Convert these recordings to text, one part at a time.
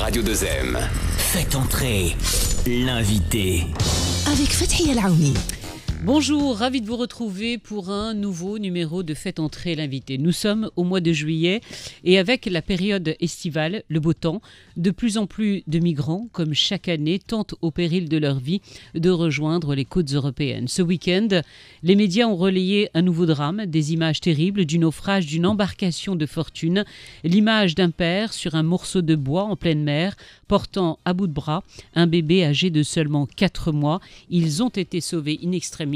Radio 2M. Faites entrer l'invité. Avec Fathia El-Aouni. Bonjour, ravi de vous retrouver pour un nouveau numéro de Faites entrer l'invité. Nous sommes au mois de juillet et avec la période estivale, le beau temps, de plus en plus de migrants, comme chaque année, tentent au péril de leur vie de rejoindre les côtes européennes. Ce week-end, les médias ont relayé un nouveau drame, des images terribles du naufrage d'une embarcation de fortune, l'image d'un père sur un morceau de bois en pleine mer, portant à bout de bras un bébé âgé de seulement 4 mois. Ils ont été sauvés in extremis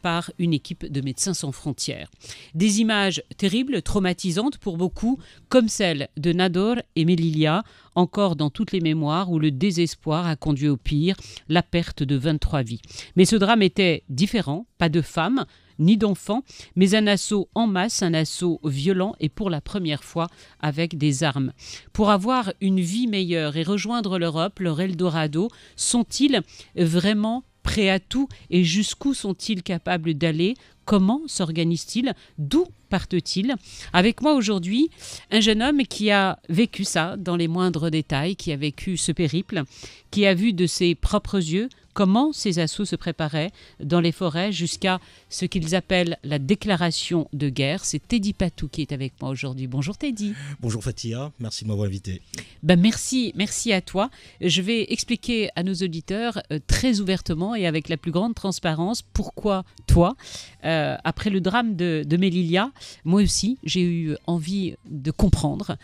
par une équipe de Médecins sans frontières. Des images terribles, traumatisantes pour beaucoup, comme celle de Nador et Melilla, encore dans toutes les mémoires où le désespoir a conduit au pire, la perte de 23 vies. Mais ce drame était différent, pas de femmes, ni d'enfants, mais un assaut en masse, un assaut violent et pour la première fois avec des armes. Pour avoir une vie meilleure et rejoindre l'Europe, leur Eldorado, sont-ils vraiment prêts à tout et jusqu'où sont-ils capables d'aller? Comment s'organisent-ils? D'où partent-ils? Avec moi aujourd'hui, un jeune homme qui a vécu ça dans les moindres détails, qui a vécu ce périple, qui a vu de ses propres yeux comment ces assauts se préparaient dans les forêts jusqu'à ce qu'ils appellent la déclaration de guerre. C'est Teddy Patou qui est avec moi aujourd'hui. Bonjour Teddy. Bonjour Fathia, merci de m'avoir invité. Merci à toi. Je vais expliquer à nos auditeurs très ouvertement et avec la plus grande transparence pourquoi toi, après le drame de Melilla, moi aussi j'ai eu envie de comprendre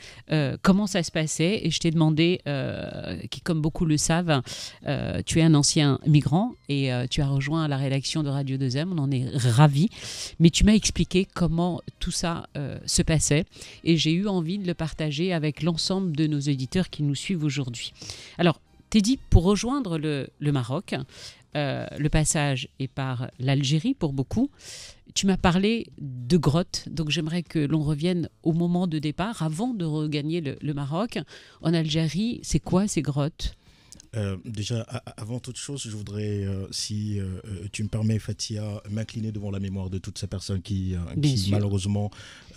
comment ça se passait et je t'ai demandé, qui comme beaucoup le savent, tu es un ancien migrant et tu as rejoint la rédaction de Radio 2M, on en est ravis, mais tu m'as expliqué comment tout ça se passait et j'ai eu envie de le partager avec l'ensemble de nos auditeurs qui nous suivent aujourd'hui. Alors Teddy, pour rejoindre le Maroc, le passage est par l'Algérie pour beaucoup. Tu m'as parlé de grottes, donc j'aimerais que l'on revienne au moment de départ, avant de regagner le Maroc. En Algérie, c'est quoi ces grottes ? Déjà, avant toute chose, je voudrais, si tu me permets, Fathia, m'incliner devant la mémoire de toutes ces personnes qui malheureusement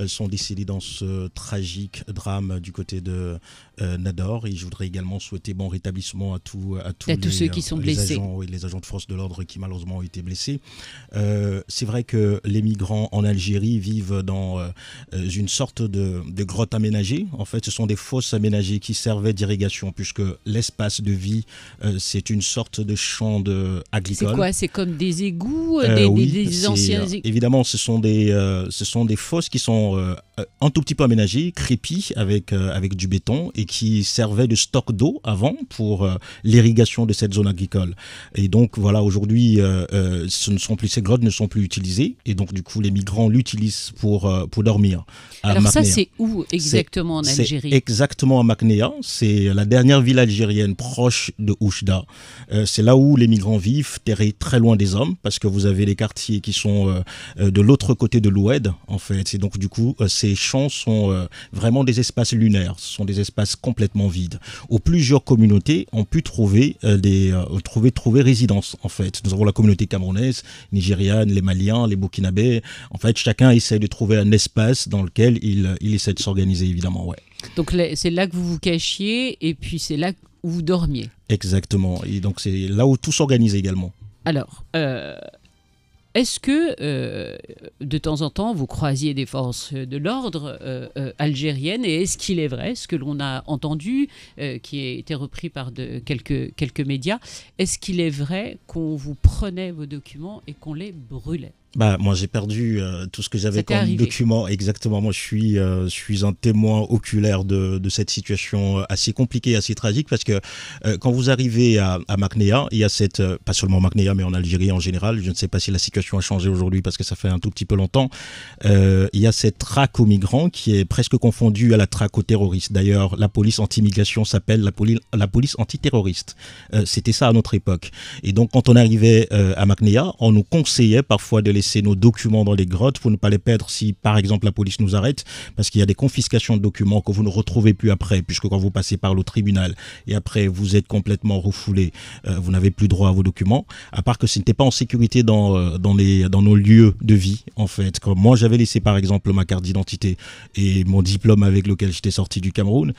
sont décédées dans ce tragique drame du côté de Nador. Et je voudrais également souhaiter bon rétablissement à tous ceux qui sont blessés. Les agents de force de l'ordre qui malheureusement ont été blessés. C'est vrai que les migrants en Algérie vivent dans une sorte de grotte aménagée. En fait, ce sont des fosses aménagées qui servaient d'irrigation puisque l'espace de vie c'est une sorte de champ agricole. C'est quoi? C'est comme des égouts, des anciens égouts? Évidemment, ce sont des fosses qui sont un tout petit peu aménagées, crépies avec du béton et qui servaient de stock d'eau avant pour l'irrigation de cette zone agricole. Et donc voilà, aujourd'hui, ces grottes ne sont plus utilisées et donc du coup les migrants l'utilisent pour dormir. Alors ça, c'est où exactement en Algérie? C'est exactement à Maknéa, c'est la dernière ville algérienne proche de Oujda. C'est là où les migrants vivent, très loin des hommes, parce que vous avez les quartiers qui sont de l'autre côté de l'Oued, en fait. Et donc, du coup, ces champs sont vraiment des espaces lunaires. Ce sont des espaces complètement vides, où plusieurs communautés ont pu trouver résidence, en fait. Nous avons la communauté camerounaise, nigériane, les Maliens, les Burkinabés. En fait, chacun essaie de trouver un espace dans lequel il essaie de s'organiser, évidemment, ouais. Donc, c'est là que vous vous cachiez, et puis c'est là où vous dormiez. Exactement. Et donc, c'est là où tout s'organise également. Alors, est-ce que, de temps en temps, vous croisiez des forces de l'ordre algériennes? Et est-ce qu'il est vrai, ce que l'on a entendu, qui a été repris par quelques médias, est-ce qu'il est vrai qu'on vous prenait vos documents et qu'on les brûlait? Moi j'ai perdu tout ce que j'avais comme document. Exactement, moi je suis un témoin oculaire de cette situation assez compliquée, assez tragique, parce que quand vous arrivez à Maknéa, il y a pas seulement Maknéa mais en Algérie en général, je ne sais pas si la situation a changé aujourd'hui parce que ça fait un tout petit peu longtemps, il y a cette traque aux migrants qui est presque confondue à la traque aux terroristes. D'ailleurs la police anti-immigration s'appelle la police antiterroriste, c'était ça à notre époque. Et donc quand on arrivait à Maknéa, on nous conseillait parfois de laisser nos documents dans les grottes pour ne pas les perdre si, par exemple, la police nous arrête, parce qu'il y a des confiscations de documents que vous ne retrouvez plus après, puisque quand vous passez par le tribunal et après vous êtes complètement refoulé, vous n'avez plus droit à vos documents, à part que ce n'était pas en sécurité dans nos lieux de vie, en fait. Comme moi, j'avais laissé, par exemple, ma carte d'identité et mon diplôme avec lequel j'étais sorti du Cameroun.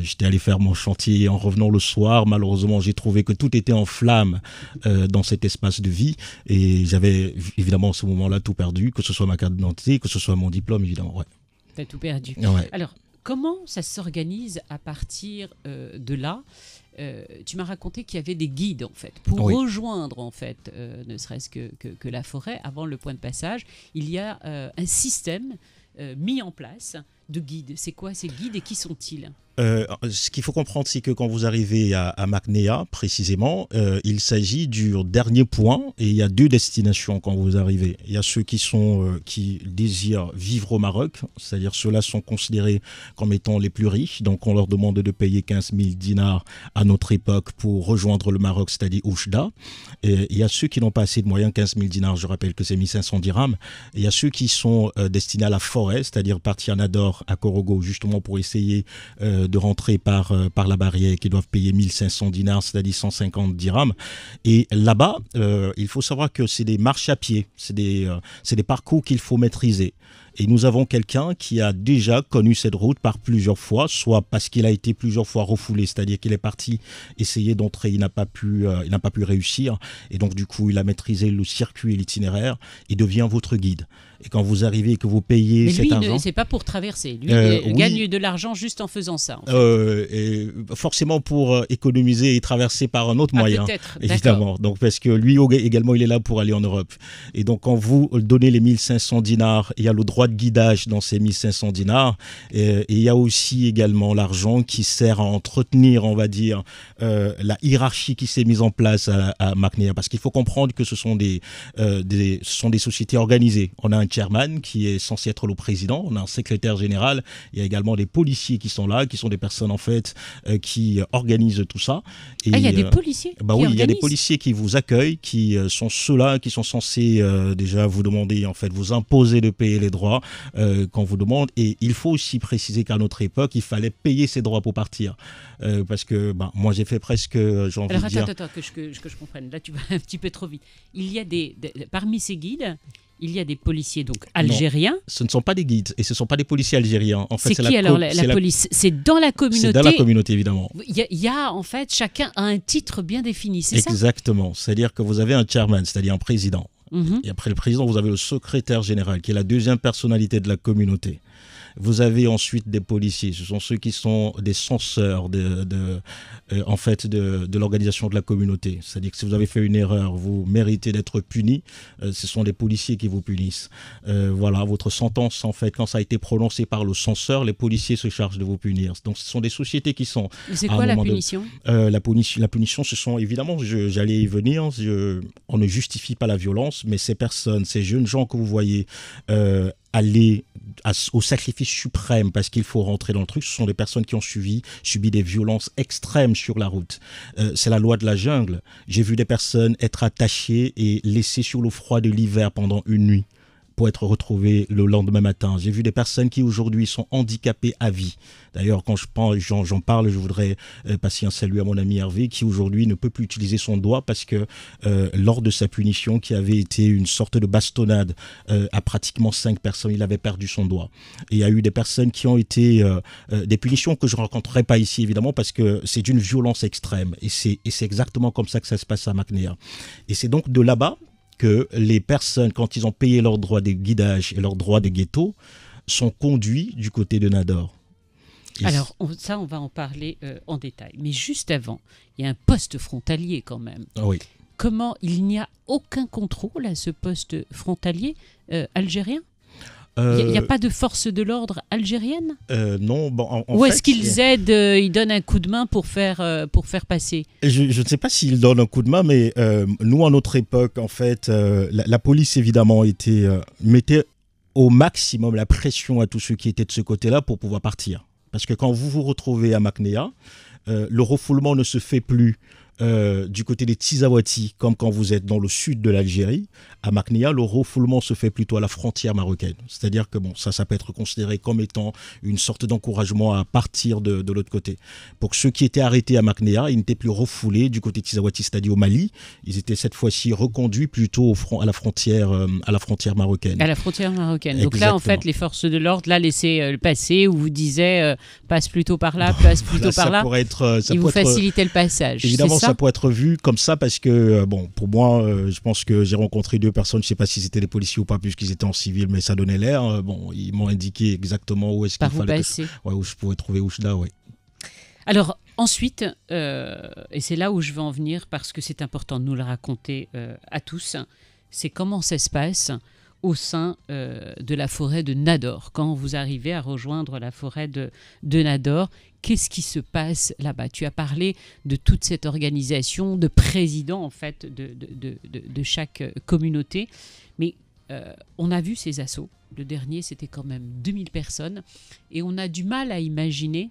J'étais allé faire mon chantier en revenant le soir. Malheureusement, j'ai trouvé que tout était en flammes dans cet espace de vie et j'avais évidemment à ce moment-là tout perdu, que ce soit ma carte d'identité, que ce soit mon diplôme, évidemment. Ouais. T'as tout perdu. Ouais. Alors, comment ça s'organise à partir de là? Tu m'as raconté qu'il y avait des guides en fait pour rejoindre en fait, ne serait-ce que la forêt avant le point de passage. Il y a un système mis en place de guides. C'est quoi ces guides et qui sont-ils? Ce qu'il faut comprendre, c'est que quand vous arrivez à Macnéa, précisément, il s'agit du dernier point et il y a deux destinations quand vous arrivez. Il y a ceux qui désirent vivre au Maroc, c'est-à-dire ceux-là sont considérés comme étant les plus riches, donc on leur demande de payer 15 000 dinars à notre époque pour rejoindre le Maroc, c'est-à-dire Oujda. Et il y a ceux qui n'ont pas assez de moyens, 15 000 dinars, je rappelle que c'est 1500 dirhams. Et il y a ceux qui sont destinés à la forêt, c'est-à-dire partir à Nador, à Korogo, justement pour essayer de rentrer par la barrière, qui doivent payer 1500 dinars, c'est-à-dire 150 dirhams. Et là-bas, il faut savoir que c'est des marches à pied, c'est des parcours qu'il faut maîtriser. Et nous avons quelqu'un qui a déjà connu cette route par plusieurs fois, soit parce qu'il a été plusieurs fois refoulé, c'est-à-dire qu'il est parti essayer d'entrer, il n'a pas pu réussir. Et donc, du coup, il a maîtrisé le circuit et l'itinéraire. Il devient votre guide. Et quand vous arrivez et que vous payez cet argent... Mais lui, c'est pas pour traverser. Lui, il gagne de l'argent juste en faisant ça. En fait. Et forcément pour économiser et traverser par un autre moyen. Peut-être, évidemment. Donc, parce que lui également, il est là pour aller en Europe. Et donc, quand vous donnez les 1500 dinars, il y a le droit de guidage dans ces 1500 dinars. Et il y a aussi également l'argent qui sert à entretenir, on va dire, la hiérarchie qui s'est mise en place à Macnéa. Parce qu'il faut comprendre que ce sont des sociétés organisées. On a un chairman qui est censé être le président, on a un secrétaire général, il y a également des policiers qui sont là, qui sont des personnes en fait qui organisent tout ça. Et, il y a des policiers oui, il y a des policiers qui vous accueillent, qui sont ceux-là qui sont censés déjà vous demander, en fait, vous imposer de payer les droits qu'on vous demande. Et il faut aussi préciser qu'à notre époque, il fallait payer ses droits pour partir. Parce que moi j'ai fait presque, j'ai envie de dire... Attends, que je comprenne, là tu vas un petit peu trop vite. Il y a parmi ces guides... Il y a des policiers donc algériens. Non, ce ne sont pas des guides et ce ne sont pas des policiers algériens. En fait, c'est qui alors la police? C'est dans la communauté. C'est dans la communauté, évidemment. Il y a en fait, chacun a un titre bien défini, c'est ça? Exactement. C'est-à-dire que vous avez un chairman, c'est-à-dire un président. Et après le président, vous avez le secrétaire général, qui est la deuxième personnalité de la communauté. Vous avez ensuite des policiers, ce sont ceux qui sont des censeurs de l'organisation de la communauté. C'est-à-dire que si vous avez fait une erreur, vous méritez d'être puni. Ce sont les policiers qui vous punissent. Voilà, votre sentence, en fait, quand ça a été prononcé par le censeur, les policiers se chargent de vous punir. Donc ce sont des sociétés qui sont... C'est quoi la punition? La punition, ce sont évidemment, j'allais y venir, on ne justifie pas la violence, mais ces personnes, ces jeunes gens que vous voyez aller au sacrifice suprême parce qu'il faut rentrer dans le truc, ce sont des personnes qui ont subi des violences extrêmes sur la route. C'est la loi de la jungle. J'ai vu des personnes être attachées et laissées sur le froid de l'hiver pendant une nuit pour être retrouvées le lendemain matin. J'ai vu des personnes qui aujourd'hui sont handicapées à vie. D'ailleurs, quand j'en parle, je voudrais passer un salut à mon ami Hervé qui aujourd'hui ne peut plus utiliser son doigt parce que lors de sa punition qui avait été une sorte de bastonnade à pratiquement 5 personnes, il avait perdu son doigt. Et il y a eu des personnes qui ont été des punitions que je ne rencontrerai pas ici évidemment parce que c'est d'une violence extrême et c'est exactement comme ça que ça se passe à Macnéa. Et c'est donc de là-bas que les personnes, quand ils ont payé leurs droits de guidage et leurs droits de ghetto, sont conduits du côté de Nador. Alors, on va en parler en détail. Mais juste avant, il y a un poste frontalier quand même. Oui. Comment il n'y a aucun contrôle à ce poste frontalier algérien? Il n'y a pas de force de l'ordre algérienne? Non. Ou est-ce qu'ils aident, ils donnent un coup de main pour faire passer? Je ne sais pas s'ils donnent un coup de main, mais nous, à notre époque, en fait, la police, évidemment, mettait au maximum la pression à tous ceux qui étaient de ce côté-là pour pouvoir partir. Parce que quand vous vous retrouvez à Macnéa, le refoulement ne se fait plus du côté des Tizawati, comme quand vous êtes dans le sud de l'Algérie, à Maknéa, le refoulement se fait plutôt à la frontière marocaine. C'est-à-dire que ça peut être considéré comme étant une sorte d'encouragement à partir de l'autre côté. Pour ceux qui étaient arrêtés à Maknéa, ils n'étaient plus refoulés du côté Tizawati, c'est-à-dire au Mali. Ils étaient cette fois-ci reconduits plutôt à la frontière marocaine. À la frontière marocaine. Donc Exactement. là, en fait, les forces de l'ordre, là, laissaient passer, ou vous disaient passe plutôt par là, passe plutôt par là. Ils vous facilitaient le passage. Évidemment, ça peut être vu comme ça parce que, pour moi, je pense que j'ai rencontré 2 personnes, je ne sais pas si c'était des policiers ou pas, puisqu'ils étaient en civil, mais ça donnait l'air. Ils m'ont indiqué exactement où est-ce qu'il fallait où je pouvais trouver Oujda, oui. Alors, ensuite, et c'est là où je veux en venir, parce que c'est important de nous le raconter à tous, c'est comment ça se passe au sein de la forêt de Nador. Quand vous arrivez à rejoindre la forêt de Nador, qu'est-ce qui se passe là-bas? Tu as parlé de toute cette organisation, de présidents en fait de chaque communauté, mais on a vu ces assauts. Le dernier, c'était quand même 2000 personnes, et on a du mal à imaginer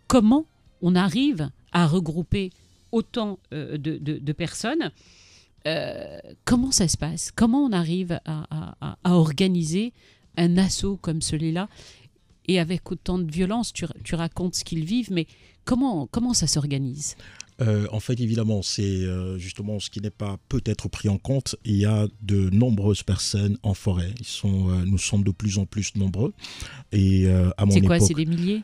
comment on arrive à regrouper autant de personnes. Comment ça se passe? Comment on arrive à organiser un assaut comme celui-là et avec autant de violence? Tu racontes ce qu'ils vivent, mais comment ça s'organise? En fait, évidemment, c'est justement ce qui n'est pas peut-être pris en compte. Il y a de nombreuses personnes en forêt. Nous sommes de plus en plus nombreux. Et à mon époque, c'est quoi, c'est des milliers?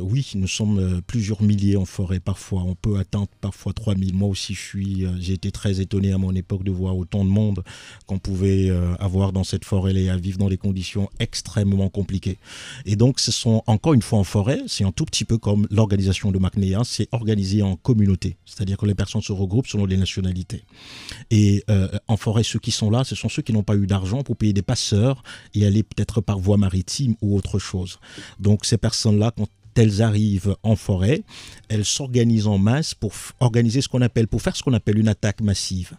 Oui, nous sommes plusieurs milliers en forêt parfois. On peut atteindre parfois 3000. Moi aussi, j'ai été très étonné à mon époque de voir autant de monde qu'on pouvait avoir dans cette forêt et à vivre dans des conditions extrêmement compliquées. Et donc, ce sont encore une fois en forêt. C'est un tout petit peu comme l'organisation de Maknéa. C'est organisé en communauté. C'est-à-dire que les personnes se regroupent selon les nationalités. Et en forêt, ceux qui sont là, ce sont ceux qui n'ont pas eu d'argent pour payer des passeurs et aller peut-être par voie maritime ou autre chose. Donc ces personnes-là, quand elles arrivent en forêt, elles s'organisent en masse pour faire ce qu'on appelle une attaque massive.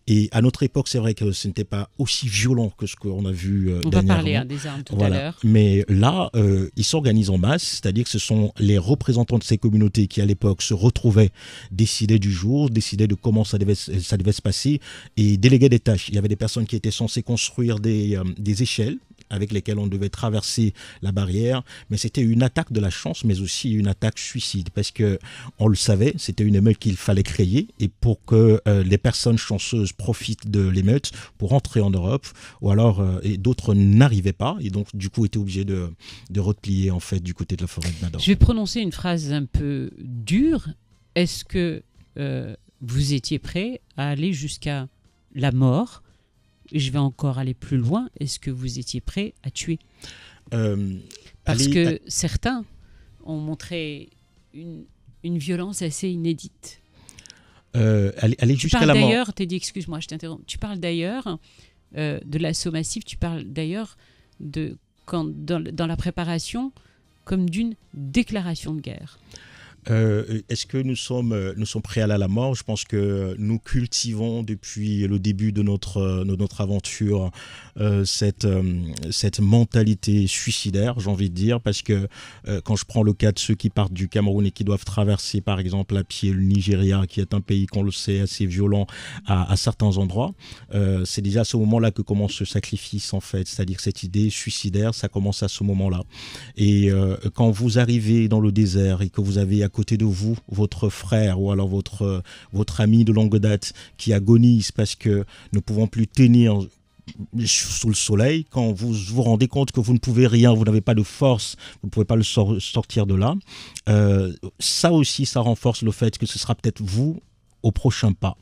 Et à notre époque, c'est vrai que ce n'était pas aussi violent que ce qu'on a vu dernièrement. On va parler des armes tout à l'heure. Mais là, ils s'organisent en masse, c'est-à-dire que ce sont les représentants de ces communautés qui, à l'époque, se retrouvaient, décidaient du jour, décidaient de comment ça devait se passer et déléguaient des tâches. Il y avait des personnes qui étaient censées construire des échelles avec lesquelles on devait traverser la barrière, mais c'était une attaque de la chance, mais aussi une attaque suicide, parce que on le savait, c'était une émeute qu'il fallait créer, et pour que les personnes chanceuses profitent de l'émeute pour entrer en Europe, ou alors et d'autres n'arrivaient pas, et donc du coup étaient obligés de replier en fait du côté de la forêt de Nador. Je vais prononcer une phrase un peu dure. Est-ce que vous étiez prêt à aller jusqu'à la mort? Je vais encore aller plus loin. Est-ce que vous étiez prêt à tuer? Parce que certains ont montré une violence assez inédite. Aller jusqu'à la mort. D'ailleurs, t'es dit, excuse-moi, je t'interromps. Tu parles d'ailleurs de l'assaut massif. Tu parles d'ailleurs dans la préparation comme d'une déclaration de guerre. Est-ce que nous sommes prêts à aller à la mort? Je pense que nous cultivons depuis le début de notre aventure cette mentalité suicidaire, j'ai envie de dire, parce que quand je prends le cas de ceux qui partent du Cameroun et qui doivent traverser par exemple à pied le Nigeria, qui est un pays qu'on le sait assez violent à certains endroits, c'est déjà à ce moment-là que commence ce sacrifice en fait, c'est-à-dire cette idée suicidaire, ça commence à ce moment-là. Et quand vous arrivez dans le désert et que vous avez à côté de vous votre frère ou alors votre ami de longue date qui agonise parce que ne pouvant plus tenir sous le soleil, quand vous vous rendez compte que vous ne pouvez rien, vous n'avez pas de force, vous ne pouvez pas le sortir de là, ça aussi, ça renforce le fait que ce sera peut-être vous au prochain pas.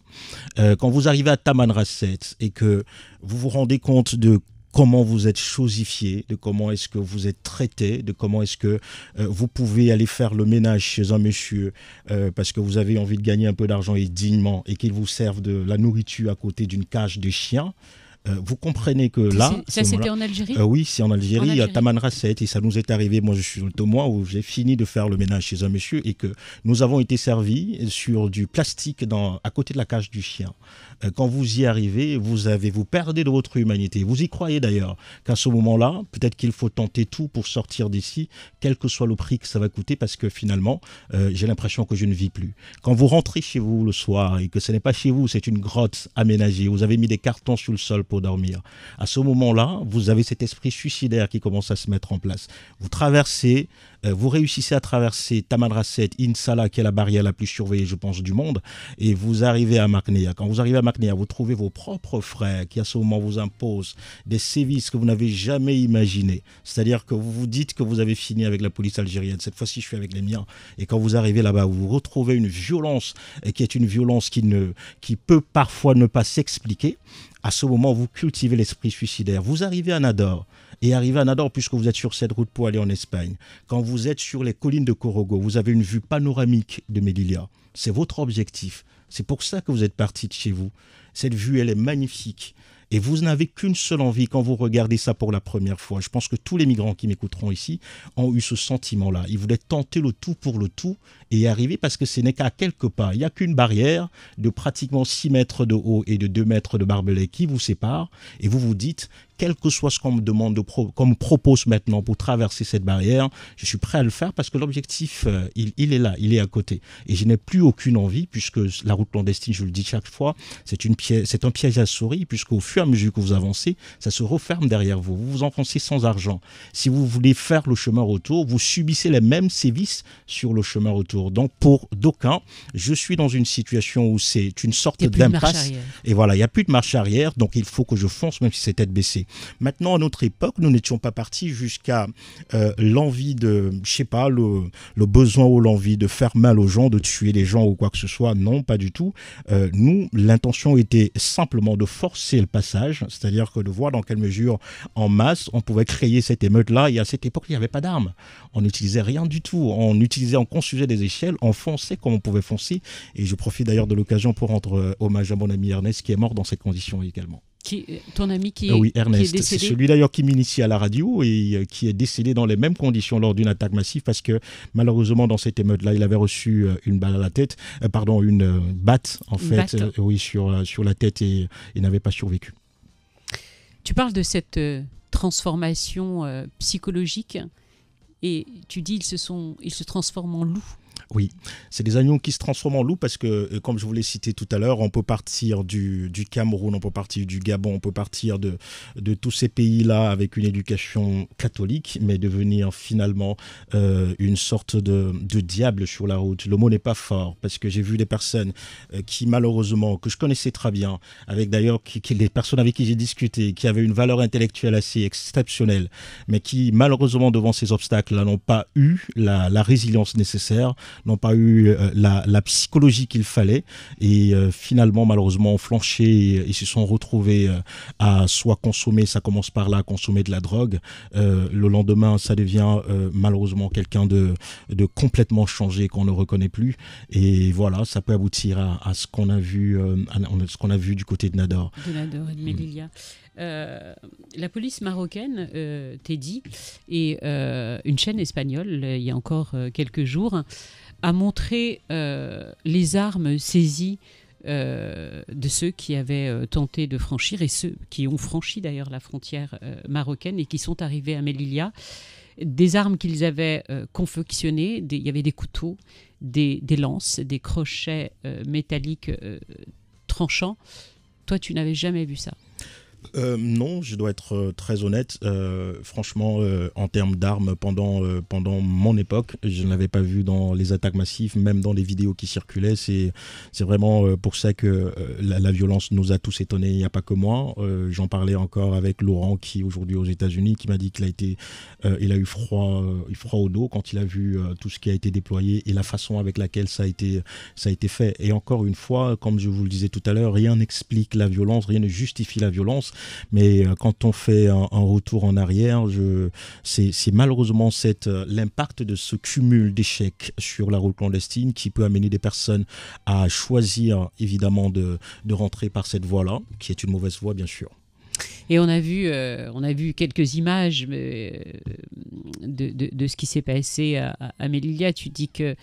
Quand vous arrivez à Tamanrasset et que vous vous rendez compte de comment vous êtes chosifié, de comment est-ce que vous êtes traité, de comment est-ce que vous pouvez aller faire le ménage chez un monsieur parce que vous avez envie de gagner un peu d'argent et dignement et qu'il vous serve de la nourriture à côté d'une cage de chiens. Vous comprenez que là... Ça, c'était en Algérie? Oui, c'est en Algérie, à Tamanrasset. Et ça nous est arrivé, moi je suis le témoin où j'ai fini de faire le ménage chez un monsieur et que nous avons été servis sur du plastique à côté de la cage du chien. Quand vous y arrivez, vous perdez de votre humanité. Vous y croyez d'ailleurs qu'à ce moment-là, peut-être qu'il faut tenter tout pour sortir d'ici, quel que soit le prix que ça va coûter, parce que finalement, j'ai l'impression que je ne vis plus. Quand vous rentrez chez vous le soir et que ce n'est pas chez vous, c'est une grotte aménagée, vous avez mis des cartons sur le sol pour dormir. À ce moment-là, vous avez cet esprit suicidaire qui commence à se mettre en place. Vous réussissez à traverser Tamanrasset, Insala, qui est la barrière la plus surveillée, je pense, du monde, et vous arrivez à Maknéa. Quand vous arrivez à Maknéa, vous trouvez vos propres frères qui, à ce moment, vous imposent des sévices que vous n'avez jamais imaginés. C'est-à-dire que vous vous dites que vous avez fini avec la police algérienne. Cette fois-ci, je suis avec les miens. Et quand vous arrivez là-bas, vous retrouvez une violence qui est une violence qui peut parfois ne pas s'expliquer. À ce moment, vous cultivez l'esprit suicidaire. Vous arrivez à Nador. Et arrivé à Nador, puisque vous êtes sur cette route pour aller en Espagne, quand vous êtes sur les collines de Corogo, vous avez une vue panoramique de Melilla. C'est votre objectif. C'est pour ça que vous êtes parti de chez vous. Cette vue, elle est magnifique. Et vous n'avez qu'une seule envie quand vous regardez ça pour la première fois. Je pense que tous les migrants qui m'écouteront ici ont eu ce sentiment-là. Ils voulaient tenter le tout pour le tout et y arriver parce que ce n'est qu'à quelques pas. Il n'y a qu'une barrière de pratiquement 6 mètres de haut et de 2 mètres de barbelé qui vous sépare. Et vous vous dites, quel que soit ce qu'on me demande, qu'on me propose maintenant pour traverser cette barrière, je suis prêt à le faire parce que l'objectif, il est là, il est à côté. Et je n'ai plus aucune envie, puisque la route clandestine, je le dis chaque fois, c'est un piège à souris, puisqu'au fur et à mesure que vous avancez, ça se referme derrière vous. Vous vous enfoncez sans argent. Si vous voulez faire le chemin retour, vous subissez les mêmes sévices sur le chemin retour. Donc pour d'aucuns, je suis dans une situation où c'est une sorte d'impasse. Et voilà, il n'y a plus de marche arrière, donc il faut que je fonce, même si c'est tête baissée. Maintenant, à notre époque, nous n'étions pas partis jusqu'à l'envie de, je sais pas, le besoin ou l'envie de faire mal aux gens, de tuer les gens ou quoi que ce soit. Non, pas du tout. Nous, l'intention était simplement de forcer le passage, c'est-à-dire que de voir dans quelle mesure, en masse, on pouvait créer cette émeute-là. Et à cette époque, il n'y avait pas d'armes. On n'utilisait rien du tout. On construisait des échelles, on fonçait comme on pouvait foncer. Et je profite d'ailleurs de l'occasion pour rendre hommage à mon ami Ernest, qui est mort dans ces conditions également. Ton ami oui, Ernest, qui est décédé. c'est celui d'ailleurs qui m'initie à la radio et qui est décédé dans les mêmes conditions lors d'une attaque massive parce que malheureusement dans cette émeute-là, il avait reçu une balle à la tête, une batte en fait, oui, sur la tête et il n'avait pas survécu. Tu parles de cette transformation psychologique et tu dis ils se transforment en loups. Oui, c'est des agneaux qui se transforment en loups parce que, comme je vous l'ai cité tout à l'heure, on peut partir du Cameroun, on peut partir du Gabon, on peut partir de tous ces pays-là avec une éducation catholique, mais devenir finalement une sorte de diable sur la route. Le mot n'est pas fort parce que j'ai vu des personnes qui malheureusement, que je connaissais très bien, avec d'ailleurs les personnes avec qui j'ai discuté, qui avaient une valeur intellectuelle assez exceptionnelle, mais qui malheureusement devant ces obstacles-là n'ont pas eu la résilience nécessaire, n'ont pas eu la psychologie qu'il fallait et finalement malheureusement ont flanché et se sont retrouvés à soit consommer, ça commence par là, consommer de la drogue. Le lendemain ça devient malheureusement quelqu'un de complètement changé qu'on ne reconnaît plus et voilà, ça peut aboutir à ce qu'on a vu du côté de Nador. De Nador et de Melilla. La police marocaine, Teddy, et une chaîne espagnole, il y a encore quelques jours, a montré les armes saisies de ceux qui avaient tenté de franchir et ceux qui ont franchi d'ailleurs la frontière marocaine et qui sont arrivés à Melilla. Des armes qu'ils avaient confectionnées, il y avait des couteaux, des lances, des crochets métalliques tranchants. Toi, tu n'avais jamais vu ça? Non, je dois être très honnête. Franchement, en termes d'armes, pendant mon époque, je ne l'avais pas vu dans les attaques massives, même dans les vidéos qui circulaient. C'est vraiment pour ça que la violence nous a tous étonnés. Il n'y a pas que moi. J'en parlais encore avec Laurent, qui aujourd'hui aux États-Unis, qui m'a dit qu'il a eu froid au dos quand il a vu tout ce qui a été déployé et la façon avec laquelle ça a été fait. Et encore une fois, comme je vous le disais tout à l'heure, rien n'explique la violence, rien ne justifie la violence. Mais quand on fait un retour en arrière, c'est malheureusement l'impact de ce cumul d'échecs sur la route clandestine qui peut amener des personnes à choisir évidemment de rentrer par cette voie-là, qui est une mauvaise voie bien sûr. Et on a vu quelques images de ce qui s'est passé à Melilla. Tu dis que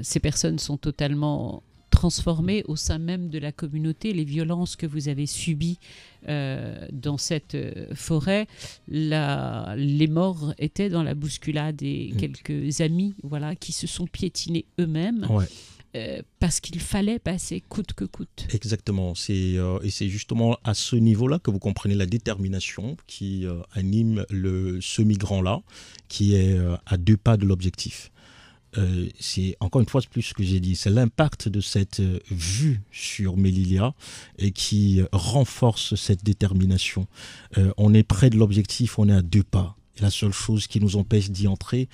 ces personnes sont totalement transformé au sein même de la communauté. Les violences que vous avez subies dans cette forêt, les morts étaient dans la bousculade et quelques amis qui se sont piétinés eux-mêmes. Ouais. Parce qu'il fallait passer coûte que coûte. Exactement. Et c'est justement à ce niveau-là que vous comprenez la détermination qui anime ce migrant-là, qui est à 2 pas de l'objectif. C'est encore une fois plus ce que j'ai dit, c'est l'impact de cette vue sur Melilla et qui renforce cette détermination. On est près de l'objectif, on est à 2 pas. Et la seule chose qui nous empêche d'y entrer,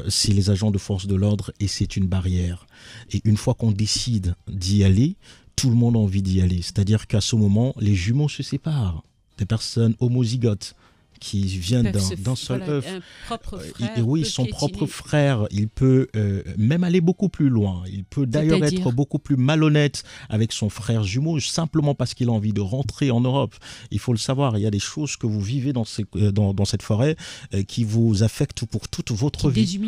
c'est les agents de force de l'ordre et c'est une barrière. Et une fois qu'on décide d'y aller, tout le monde a envie d'y aller. C'est-à-dire qu'à ce moment, les jumeaux se séparent. Des personnes homozygotes qui viennent d'un seul œuf. Oui, son propre frère, il peut même aller beaucoup plus loin. Il peut d'ailleurs être beaucoup plus malhonnête avec son frère jumeau, simplement parce qu'il a envie de rentrer en Europe. Il faut le savoir, il y a des choses que vous vivez dans cette forêt qui vous affectent pour toute votre vie.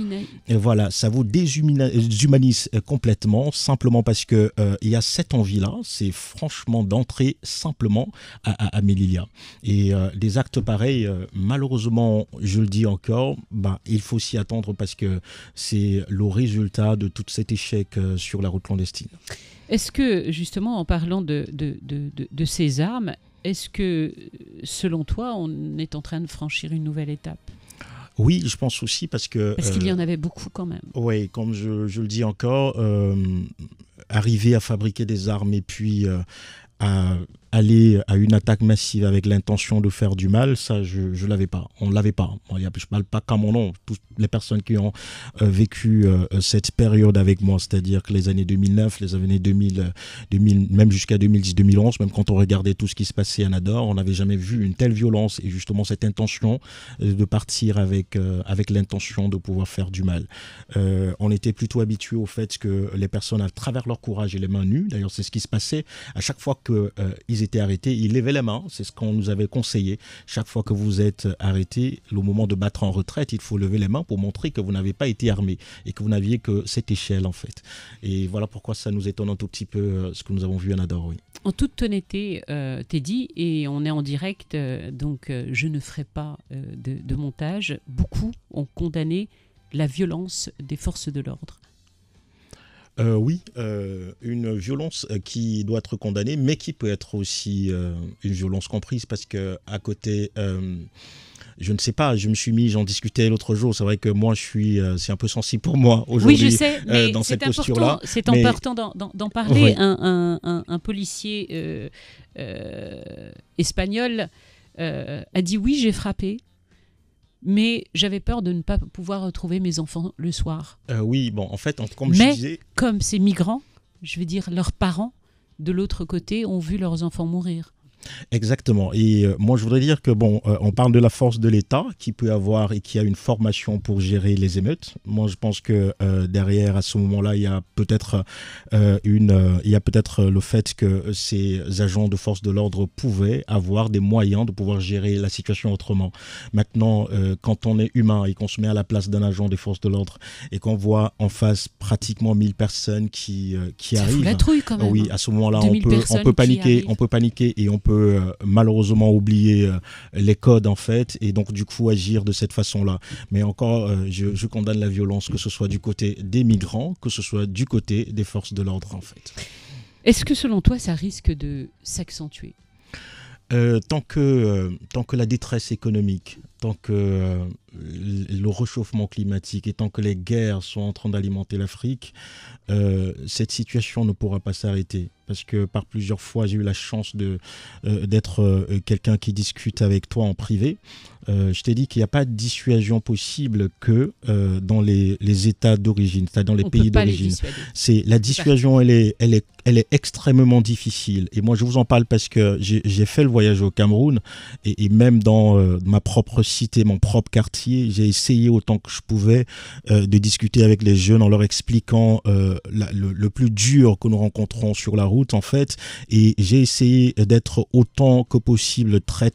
Et voilà, ça vous déshumanise complètement, simplement parce qu'il y a cette envie-là, c'est franchement d'entrer simplement à Melilla. Et des actes pareils, malheureusement, je le dis encore, il faut s'y attendre parce que c'est le résultat de tout cet échec sur la route clandestine. Est-ce que, justement, en parlant de ces armes, est-ce que, selon toi, on est en train de franchir une nouvelle étape ? Oui, je pense aussi parce que... Parce qu'il y en avait beaucoup quand même. Oui, comme je le dis encore, arriver à fabriquer des armes et puis... à aller à une attaque massive avec l'intention de faire du mal, ça je l'avais pas, on l'avait pas. Je ne parle pas qu'à mon nom, toutes les personnes qui ont vécu cette période avec moi, c'est-à-dire que les années 2009, les années 2000 même jusqu'à 2010-2011, même quand on regardait tout ce qui se passait à Nador, on n'avait jamais vu une telle violence et justement cette intention de partir avec l'intention de pouvoir faire du mal. On était plutôt habitué au fait que les personnes, à travers leur courage et les mains nues, d'ailleurs c'est ce qui se passait, à chaque fois qu'ils étaient arrêtés, ils levaient les mains, c'est ce qu'on nous avait conseillé. Chaque fois que vous êtes arrêté, au moment de battre en retraite, il faut lever les mains pour montrer que vous n'avez pas été armé et que vous n'aviez que cette échelle en fait. Et voilà pourquoi ça nous étonne un tout petit peu ce que nous avons vu à Nador. Oui. En toute honnêteté, Teddy, et on est en direct, donc je ne ferai pas de montage, beaucoup ont condamné la violence des forces de l'ordre. Oui, une violence qui doit être condamnée, mais qui peut être aussi une violence comprise, parce que à côté, je ne sais pas, j'en discutais l'autre jour, c'est vrai que moi c'est un peu sensible pour moi aujourd'hui. Oui, je sais, mais dans cette posture-là. C'est important d'en parler. Oui. Un policier espagnol a dit oui, j'ai frappé. Mais j'avais peur de ne pas pouvoir retrouver mes enfants le soir. Oui, bon, en fait, comme je disais... comme ces migrants, je veux dire, leurs parents, de l'autre côté, ont vu leurs enfants mourir. Exactement. Et moi, je voudrais dire que, on parle de la force de l'État qui peut avoir et qui a une formation pour gérer les émeutes. Moi, je pense que derrière, à ce moment-là, il y a peut-être le fait que ces agents de force de l'ordre pouvaient avoir des moyens de pouvoir gérer la situation autrement. Maintenant, quand on est humain et qu'on se met à la place d'un agent des forces de l'ordre et qu'on voit en face pratiquement 1000 personnes qui arrivent... Ça fout la trouille quand même. Oui, à ce moment-là, on peut paniquer et on peut malheureusement oublier les codes en fait et donc du coup agir de cette façon-là. Mais encore, je condamne la violence, que ce soit du côté des migrants, que ce soit du côté des forces de l'ordre en fait. Est-ce que selon toi, ça risque de s'accentuer ? Tant que la détresse économique, tant que le réchauffement climatique et tant que les guerres sont en train d'alimenter l'Afrique, cette situation ne pourra pas s'arrêter. Parce que par plusieurs fois, j'ai eu la chance d'être quelqu'un qui discute avec toi en privé. Je t'ai dit qu'il n'y a pas de dissuasion possible que dans les États d'origine, c'est-à-dire dans les pays d'origine. La dissuasion, elle est extrêmement difficile. Et moi, je vous en parle parce que j'ai fait le voyage au Cameroun et même dans ma propre cité, mon propre quartier, j'ai essayé autant que je pouvais de discuter avec les jeunes en leur expliquant le plus dur que nous rencontrons sur la route route en fait, et j'ai essayé d'être autant que possible très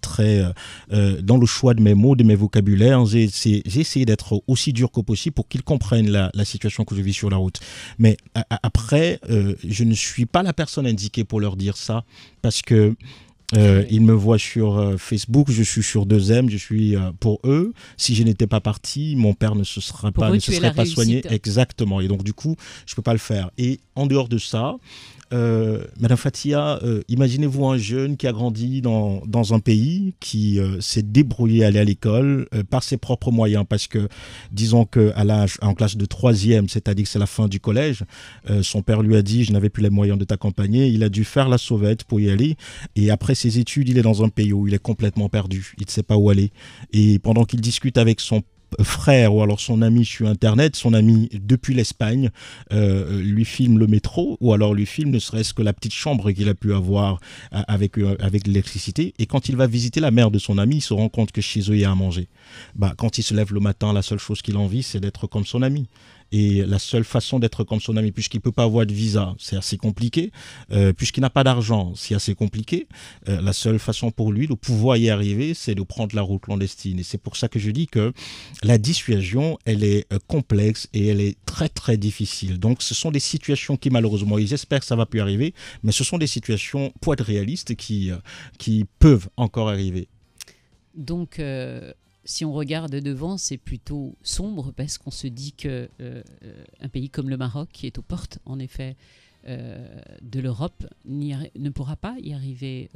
dans le choix de mes mots, de mes vocabulaires. J'ai essayé d'être aussi dur que possible pour qu'ils comprennent la situation que je vis sur la route. Mais après, je ne suis pas la personne indiquée pour leur dire ça, parce que ils me voient sur Facebook, je suis sur 2M, je suis pour eux. Si je n'étais pas parti, mon père ne se serait pas soigné. Exactement. Et donc du coup, je peux pas le faire. Et en dehors de ça, Madame Fathia, imaginez-vous un jeune qui a grandi dans un pays, qui s'est débrouillé à aller à l'école par ses propres moyens, parce que disons qu'à l'âge, en classe de 3e, c'est-à-dire que c'est la fin du collège, son père lui a dit: je n'avais plus les moyens de t'accompagner. Il a dû faire la sauvette pour y aller, et après ses études, il est dans un pays où il est complètement perdu, il ne sait pas où aller. Et pendant qu'il discute avec son frère ou alors son ami sur internet, son ami depuis l'Espagne lui filme le métro, ou alors lui filme ne serait-ce que la petite chambre qu'il a pu avoir avec l'électricité, et quand il va visiter la mère de son ami, il se rend compte que chez eux il y a à manger. Quand il se lève le matin, la seule chose qu'il a envie, c'est d'être comme son ami. Et la seule façon d'être comme son ami, puisqu'il ne peut pas avoir de visa, c'est assez compliqué, puisqu'il n'a pas d'argent, c'est assez compliqué, la seule façon pour lui de pouvoir y arriver, c'est de prendre la route clandestine. Et c'est pour ça que je dis que la dissuasion, elle est complexe et elle est très très difficile. Donc ce sont des situations qui malheureusement, ils espèrent que ça ne va plus arriver, mais ce sont des situations, pour être réalistes, qui peuvent encore arriver. Donc si on regarde devant, c'est plutôt sombre, parce qu'on se dit qu'un pays comme le Maroc, qui est aux portes, en effet, de l'Europe, ne pourra pas y arriver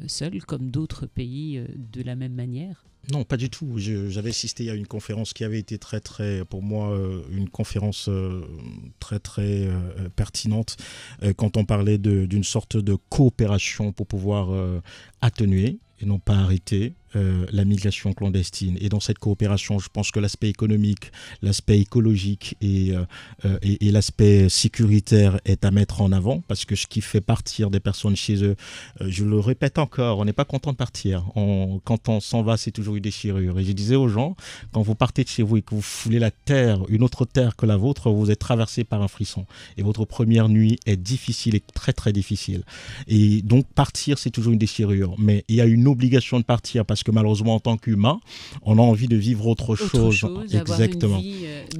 seul, comme d'autres pays de la même manière. Non, pas du tout. J'avais assisté à une conférence qui avait été pour moi, une conférence très pertinente, quand on parlait d'une sorte de coopération pour pouvoir atténuer et non pas arrêter la migration clandestine. Et dans cette coopération, je pense que l'aspect économique, l'aspect écologique et l'aspect sécuritaire est à mettre en avant, parce que ce qui fait partir des personnes chez eux, je le répète encore, on n'est pas content de partir. Quand on s'en va, c'est toujours une déchirure. Et je disais aux gens, quand vous partez de chez vous et que vous foulez la terre, une autre terre que la vôtre, vous êtes traversé par un frisson. Et votre première nuit est difficile et très très difficile. Et donc partir, c'est toujours une déchirure. Mais il y a une obligation de partir, parce que malheureusement, en tant qu'humain, on a envie de vivre autre chose. Exactement.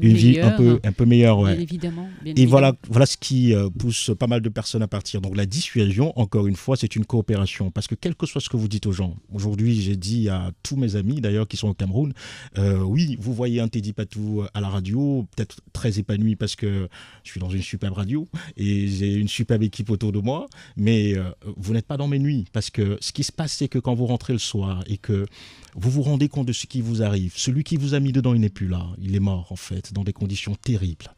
Une vie un peu meilleure, ouais. Bien évidemment. Et voilà ce qui pousse pas mal de personnes à partir. Donc la dissuasion, encore une fois, c'est une coopération, parce que quel que soit ce que vous dites aux gens, aujourd'hui, j'ai dit à tous mes amis, d'ailleurs, qui sont au Cameroun, oui, vous voyez un Teddy Patou à la radio, peut-être très épanoui parce que je suis dans une superbe radio et j'ai une superbe équipe autour de moi, mais vous n'êtes pas dans mes nuits, parce que ce qui se passe, c'est que quand vous rentrez le soir et que vous vous rendez compte de ce qui vous arrive, celui qui vous a mis dedans, il n'est plus là, il est mort en fait, dans des conditions terribles.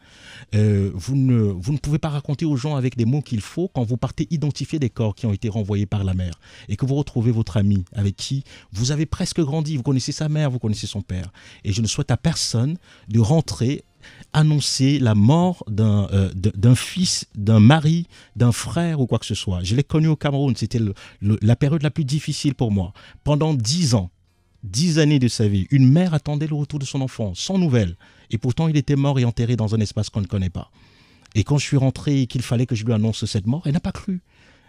Vous ne pouvez pas raconter aux gens avec des mots qu'il faut quand vous partez identifier des corps qui ont été renvoyés par la mer, et que vous retrouvez votre ami avec qui vous avez presque grandi, vous connaissez sa mère, vous connaissez son père. Et je ne souhaite à personne de rentrer annoncer la mort d'un fils, d'un mari, d'un frère ou quoi que ce soit. Je l'ai connu au Cameroun, c'était la période la plus difficile pour moi. Pendant 10 ans, 10 années de sa vie, une mère attendait le retour de son enfant, sans nouvelles. Et pourtant, il était mort et enterré dans un espace qu'on ne connaît pas. Et quand je suis rentré et qu'il fallait que je lui annonce cette mort, elle n'a pas cru.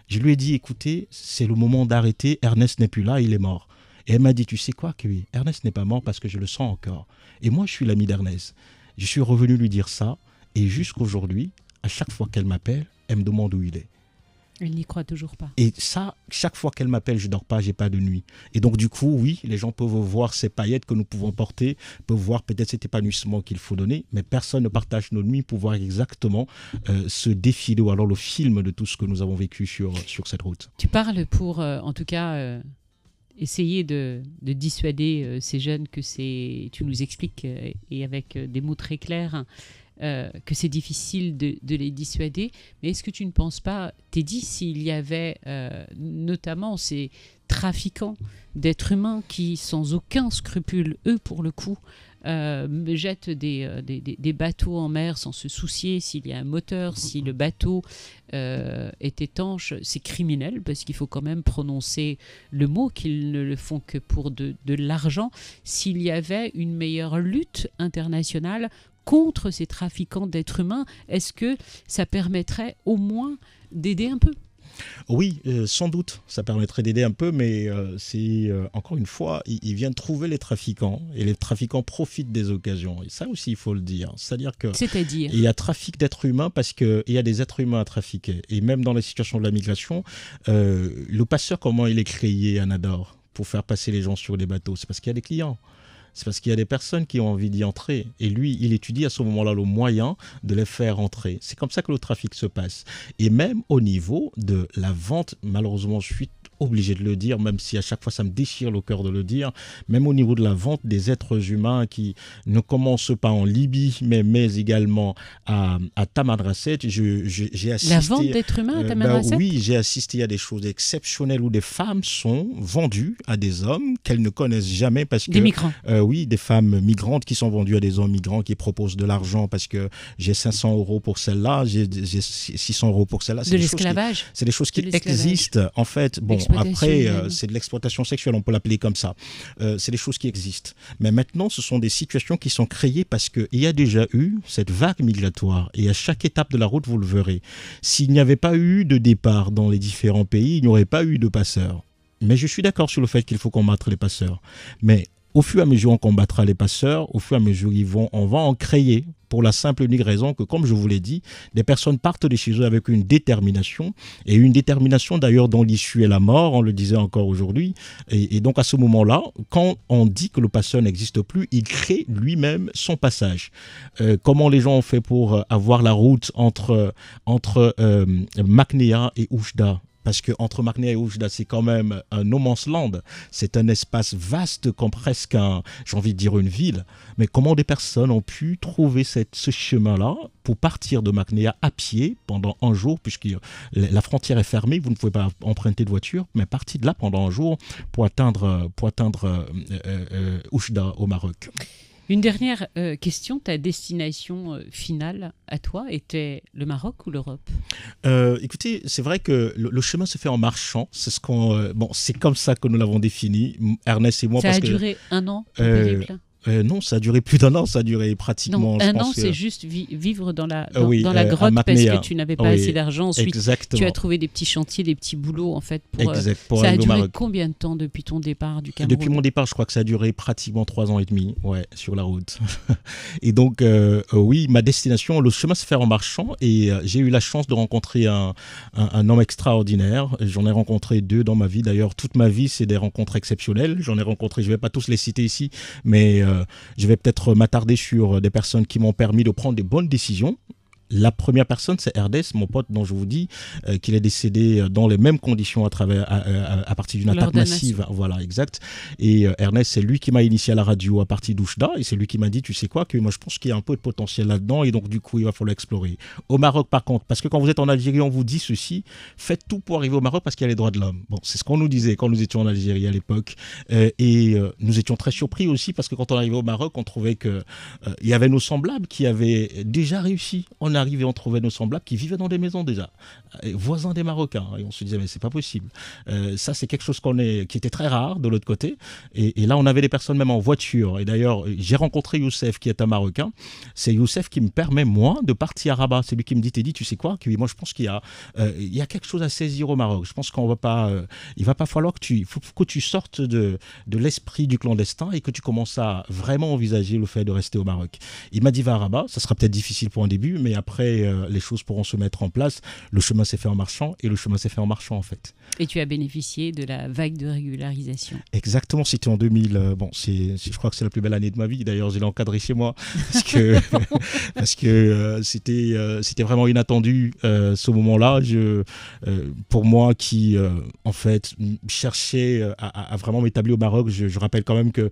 Je lui ai dit, écoutez, c'est le moment d'arrêter, Ernest n'est plus là, il est mort. Et elle m'a dit, tu sais quoi, Kéwi, Ernest n'est pas mort parce que je le sens encore. Et moi, je suis l'ami d'Ernest. Je suis revenu lui dire ça, et jusqu'aujourd'hui, à chaque fois qu'elle m'appelle, elle me demande où il est. Elle n'y croit toujours pas. Et ça, chaque fois qu'elle m'appelle, je ne dors pas, je n'ai pas de nuit. Et donc du coup, oui, les gens peuvent voir ces paillettes que nous pouvons porter, peuvent voir peut-être cet épanouissement qu'il faut donner, mais personne ne partage nos nuits pour voir exactement ce défilé, ou alors le film de tout ce que nous avons vécu sur cette route. Tu parles pour, en tout cas... essayer de dissuader ces jeunes, tu nous expliques, et avec des mots très clairs, que c'est difficile de les dissuader. Mais est-ce que tu ne penses pas, Teddy, s'il y avait notamment ces trafiquants d'êtres humains qui, sans aucun scrupule, eux pour le coup, jettent des bateaux en mer sans se soucier s'il y a un moteur, si le bateau est étanche, c'est criminel, parce qu'il faut quand même prononcer le mot, qu'ils ne le font que pour de l'argent. S'il y avait une meilleure lutte internationale contre ces trafiquants d'êtres humains, est-ce que ça permettrait au moins d'aider un peu ? Oui, sans doute, ça permettrait d'aider un peu, mais encore une fois, ils viennent trouver les trafiquants et les trafiquants profitent des occasions. Et ça aussi, il faut le dire. C'est-à-dire que il y a trafic d'êtres humains parce qu'il y a des êtres humains à trafiquer. Et même dans la situation de la migration, le passeur, comment il est créé, Anador, pour faire passer les gens sur les bateaux? C'est parce qu'il y a des clients. C'est parce qu'il y a des personnes qui ont envie d'y entrer. Et lui, il étudie à ce moment-là le moyen de les faire entrer. C'est comme ça que le trafic se passe. Et même au niveau de la vente, malheureusement, je suis obligé de le dire, même si à chaque fois ça me déchire le cœur de le dire, même au niveau de la vente des êtres humains qui ne commencent pas en Libye, mais également à Tamanrasset, j'ai assisté... La vente d'êtres humains à Tamanrasset? Oui, j'ai assisté à des choses exceptionnelles où des femmes sont vendues à des hommes qu'elles ne connaissent jamais parce que... Des migrants. Oui, des femmes migrantes qui sont vendues à des hommes migrants qui proposent de l'argent parce que j'ai 500 € pour celle-là, j'ai 600 € pour celle-là. De l'esclavage? C'est des choses qui existent. En fait, bon, après, c'est de l'exploitation sexuelle, on peut l'appeler comme ça. C'est des choses qui existent. Mais maintenant, ce sont des situations qui sont créées parce qu'il y a déjà eu cette vague migratoire. Et à chaque étape de la route, vous le verrez. S'il n'y avait pas eu de départ dans les différents pays, il n'y aurait pas eu de passeurs. Mais je suis d'accord sur le fait qu'il faut combattre les passeurs. Mais au fur et à mesure on combattra les passeurs, au fur et à mesure on va en créer, pour la simple et unique raison que, comme je vous l'ai dit, des personnes partent de chez eux avec une détermination, et une détermination d'ailleurs dont l'issue est la mort, on le disait encore aujourd'hui, et donc à ce moment-là, quand on dit que le passeur n'existe plus, il crée lui-même son passage. Comment les gens ont fait pour avoir la route entre Maknéa et Oujda? Parce qu'entre Maknéa et Oujda, c'est quand même un no man's land. C'est un espace vaste comme presque j'ai envie de dire une ville. Mais comment des personnes ont pu trouver ce chemin-là pour partir de Maknéa à pied pendant un jour, puisque la frontière est fermée, vous ne pouvez pas emprunter de voiture, mais partir de là pendant un jour pour atteindre Oujda au Maroc. Une dernière question, ta destination finale à toi était le Maroc ou l'Europe? Écoutez, c'est vrai que le chemin se fait en marchant. C'est c'est comme ça que nous l'avons défini, Ernest et moi. Ça a duré un an, ton périple? Non, ça a duré plus d'un an, ça a duré pratiquement... Non, un an, c'est juste vivre dans la grotte parce que tu n'avais pas assez d'argent. Ensuite, exactement. Tu as trouvé des petits chantiers, des petits boulots, en fait. Pour ça a duré combien de temps depuis ton départ du Cameroun? Depuis mon départ, je crois que ça a duré pratiquement 3 ans et demi, sur la route. Et donc, oui, ma destination, le chemin se fait en marchant, et j'ai eu la chance de rencontrer un homme extraordinaire. J'en ai rencontré 2 dans ma vie. D'ailleurs, toute ma vie, c'est des rencontres exceptionnelles. J'en ai rencontré, je ne vais pas tous les citer ici, mais... je vais peut-être m'attarder sur des personnes qui m'ont permis de prendre des bonnes décisions. La première personne, c'est Ernest, mon pote dont je vous dis qu'il est décédé dans les mêmes conditions à partir d'une attaque massive. Voilà, exact. Et Ernest, c'est lui qui m'a initié à la radio à partir d'Oujda, et c'est lui qui m'a dit, tu sais quoi, que moi je pense qu'il y a un peu de potentiel là-dedans, et donc du coup il va falloir explorer. Au Maroc par contre, parce que quand vous êtes en Algérie, on vous dit ceci, faites tout pour arriver au Maroc parce qu'il y a les droits de l'homme. Bon, c'est ce qu'on nous disait quand nous étions en Algérie à l'époque, et nous étions très surpris aussi parce que quand on arrivait au Maroc, on trouvait qu'il y avait nos semblables qui avaient déjà réussi. On arrivait, on trouvait nos semblables qui vivaient dans des maisons déjà, voisins des Marocains, et on se disait mais c'est pas possible. Ça c'est quelque chose qui était très rare de l'autre côté, et là on avait des personnes même en voiture, et d'ailleurs j'ai rencontré Youssef qui est un Marocain. C'est Youssef qui me permet moi de partir à Rabat. C'est lui qui me dit, Teddy, tu sais quoi, que moi je pense qu'il y a quelque chose à saisir au Maroc. Je pense qu'on va pas, il va pas falloir que tu sortes de l'esprit du clandestin et que tu commences à vraiment envisager le fait de rester au Maroc. Il m'a dit va à Rabat, ça sera peut-être difficile pour un début, mais après les choses pourront se mettre en place. Le chemin s'est fait en marchant, et le chemin s'est fait en marchant en fait. Et tu as bénéficié de la vague de régularisation. Exactement, c'était en 2000. Je crois que c'est la plus belle année de ma vie. D'ailleurs, je l'ai encadré chez moi parce que c'était vraiment inattendu ce moment-là. Pour moi qui en fait cherchais à vraiment m'établir au Maroc, je rappelle quand même que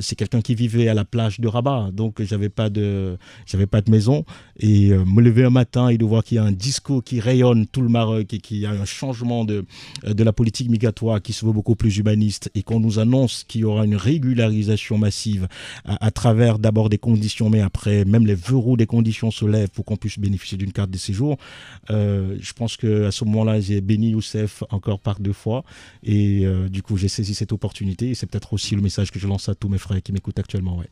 c'est quelqu'un qui vivait à la plage de Rabat, donc j'avais pas de maison, et me lever un matin et de voir qu'il y a un disco qui rayonne tout le Maroc et qu'il y a un changement de la politique migratoire qui se veut beaucoup plus humaniste, et qu'on nous annonce qu'il y aura une régularisation massive à travers d'abord des conditions, mais après même les verrous des conditions se lèvent pour qu'on puisse bénéficier d'une carte de séjour. Je pense qu'à ce moment-là, j'ai béni Youssef encore par 2 fois, et du coup j'ai saisi cette opportunité, et c'est peut-être aussi le message que je lance à tous mes frères qui m'écoutent actuellement. Ouais.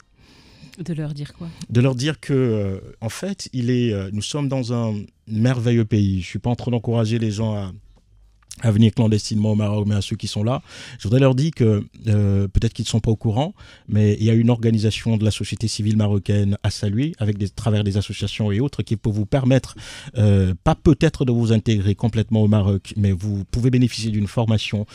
De leur dire quoi? De leur dire que, en fait, nous sommes dans un merveilleux pays. Je ne suis pas en train d'encourager les gens à venir clandestinement au Maroc, mais à ceux qui sont là, je voudrais leur dire que peut-être qu'ils ne sont pas au courant, mais il y a une organisation de la société civile marocaine à saluer, avec travers des associations et autres, qui peut vous permettre, pas peut-être de vous intégrer complètement au Maroc, mais vous pouvez bénéficier d'une formation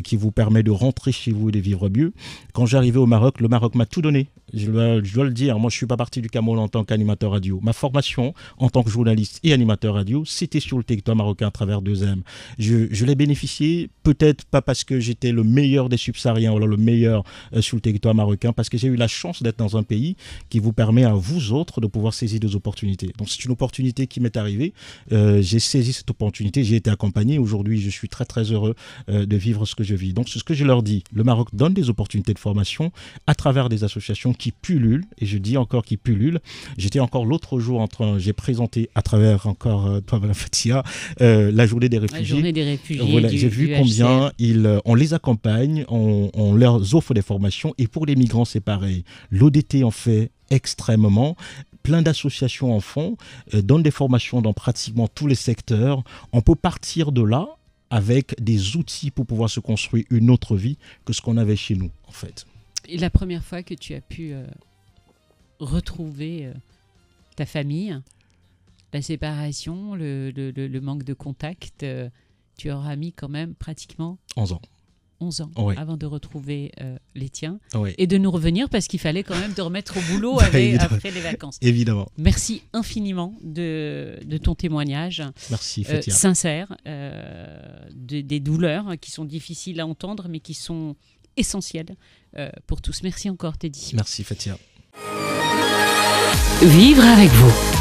qui vous permet de rentrer chez vous et de vivre mieux. Quand j'arrivais au Maroc, le Maroc m'a tout donné. Je dois le dire, moi je ne suis pas parti du Cameroun en tant qu'animateur radio. Ma formation en tant que journaliste et animateur radio, c'était sur le territoire marocain à travers 2M. Je l'ai bénéficié, peut-être pas parce que j'étais le meilleur des subsahariens ou le meilleur sur le territoire marocain, parce que j'ai eu la chance d'être dans un pays qui vous permet à vous autres de pouvoir saisir des opportunités. Donc c'est une opportunité qui m'est arrivée. J'ai saisi cette opportunité, j'ai été accompagné. Aujourd'hui, je suis très très heureux de vivre ce que je vis. Donc c'est ce que je leur dis. Le Maroc donne des opportunités de formation à travers des associations qui pullulent, et je dis encore qui pullulent. J'étais encore l'autre jour j'ai présenté à travers encore toi, Mme Fatia, la journée des réfugiés. La journée des réfugiés. Voilà, j'ai vu combien on les accompagne, on leur offre des formations, et pour les migrants c'est pareil. L'ODT en fait extrêmement. Plein d'associations en font, donnent des formations dans pratiquement tous les secteurs. On peut partir de là avec des outils pour pouvoir se construire une autre vie que ce qu'on avait chez nous, en fait. Et la première fois que tu as pu retrouver ta famille, la séparation, le manque de contact, tu auras mis quand même pratiquement 11 ans. 11 ans Oui. avant de retrouver les tiens Oui. et de nous revenir parce qu'il fallait quand même te remettre au boulot après les vacances. Évidemment. Merci infiniment de ton témoignage. Merci Fatia. Sincère, des douleurs qui sont difficiles à entendre mais qui sont essentielles pour tous. Merci encore Teddy. Merci Fatia. Vivre avec vous.